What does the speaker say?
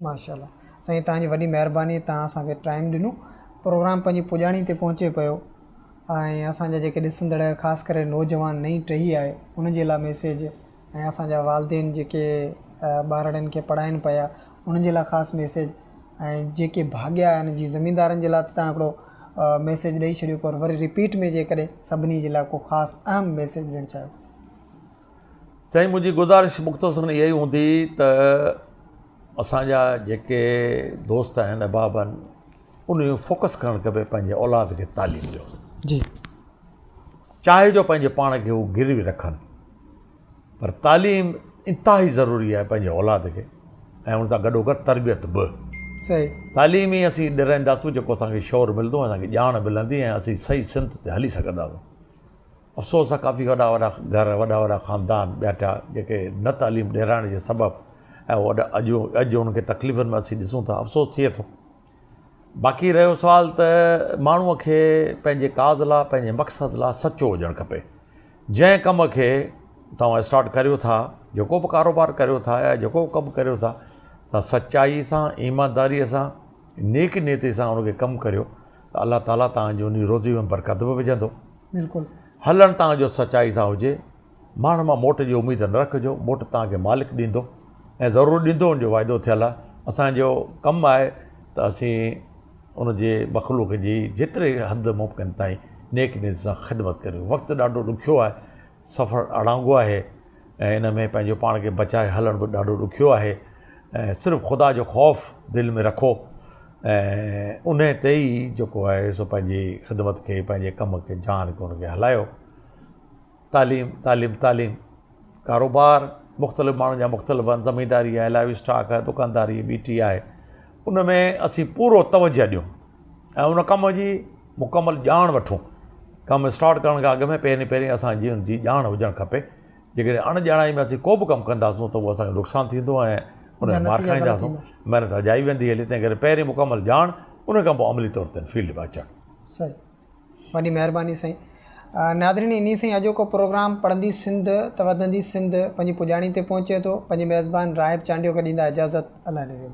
माशाल्लाह साईं तव्हांजी वॾी महिरबानी तव्हां असांखे टाइम ॾिनो प्रोग्राम पंहिंजी पुॼाणी ते पहुचे पियो ऐं असांजा जेके ॾिसंदड़ ख़ासि करे नौजवान नई टही आहे उनजे लाइ मैसेज ऐं असांजा वालदेन जेके ॿारनि खे पढ़ाइनि पिया उन्हनि जे लाइ ख़ासि मैसेज ऐं जेके भाॻिया आहिनि जी ज़मीनदारनि जे लाइ तव्हां हिकिड़ो मैसेज ॾेई छॾियो पर वरी रिपीट में जेकॾहिं सभिनी जे लाइ को ख़ासि अहम मैसेज ॾियणु चाहियो। साईं मुंहिंजी गुज़ारिश मुख़्तसर इहा ई हूंदी त असांजा जेके दोस्त आहिनि अहबाब आहिनि उन जो फोकस करणु खपे पंहिंजे औलाद खे तालीम जो जी चाहे जो पंहिंजे पाण खे हू गिरवी रखनि पर तालीम इंतिहाई ज़रूरी आहे पंहिंजे औलाद खे ऐं उन सां गॾोगॾु तरबियत बि सही तालीम ई असीं ॾिराईंदासीं जेको असांखे शौर मिलंदो असांखे ॼाण मिलंदी ऐं असीं सही सिमत ते हली सघंदासीं। अफ़सोस आहे काफ़ी वॾा वॾा घर वॾा वॾा ख़ानदान ॿिया जेके न तालीम ॾियण जे सबबु ऐं अॼु उनखे तकलीफ़ुनि में असीं ॾिसूं था अफ़सोस थिए थो। बाक़ी रहियो सुवाल त माण्हूअ खे पंहिंजे काज़ लाइ पंहिंजे मक़सद लाइ सचो हुजणु खपे। जंहिं कम खे तव्हां स्टार्ट करियो था जेको बि कारोबार करियो था या जेको कमु करियो था तव्हां सचाई सां ईमानदारीअ सां नेक नीति सां उनखे कमु करियो त अलाह ताला तव्हांजी उन रोज़ी में बरकत बि विझंदो। बिल्कुलु हलणु तव्हांजो सचाई सां हुजे माण्हू मां मोट जी उमेदु न रखिजो मोट तव्हांखे मालिक ॾींदो ऐं ज़रूरु ॾींदो हुनजो वाइदो थियलु आहे। असांजो कमु आहे त असीं उनजे मख़लूक जी जेतिरे हदि मुमकिन ताईं नेक नीति सां ख़िदमत करियूं। वक़्तु ॾाढो ॾुखियो आहे सफ़रु अड़ांगो आहे ऐं इन में पंहिंजो पाण खे बचाए हलणु बि ॾाढो ॾुखियो आहे ऐं सिर्फ़ु ख़ुदा जो ख़ौफ़ दिलि में रखो ऐं उन ते ई जेको आहे सो पंहिंजी ख़िदमत खे पंहिंजे कम खे जान खे उनखे हलायो। तालीम तालीम तालीम कारोबार मुख़्तलिफ़ माण्हुनि जा मुख़्तलिफ़ आहिनि ज़मींदारी आहे लाइव स्टॉक आहे दुकानदारी बीटी आहे उन में असीं पूरो तवजो ॾियूं ऐं उन कम जी मुकमल ॼाण वठूं। कमु स्टार्ट करण खां अॻु में पहिरीं असांजी उनजी ॼाण हुजणु खपे। जेकॾहिं अणॼाणाई में असीं को बि कमु कंदासीं त उहो असांखे नुक़सानु थींदो ऐं उन में मार खाईंदासीं महिनत अजाई वेंदी हली। तंहिं करे पहिरीं मुकमल ॼाण उन खां पोइ अमली तौर ते फील्ड में अचणु। सही वॾी महिरबानी साईं। नादरीन इन सां अॼोको प्रोग्राम पढ़ंदी सिंध त वधंदी सिंध पंहिंजी पुॼाणी ते पहुचे थो। पंहिंजे मेज़बान राहिब चांडियो खे ॾींदा इजाज़त। अलाह ॾे।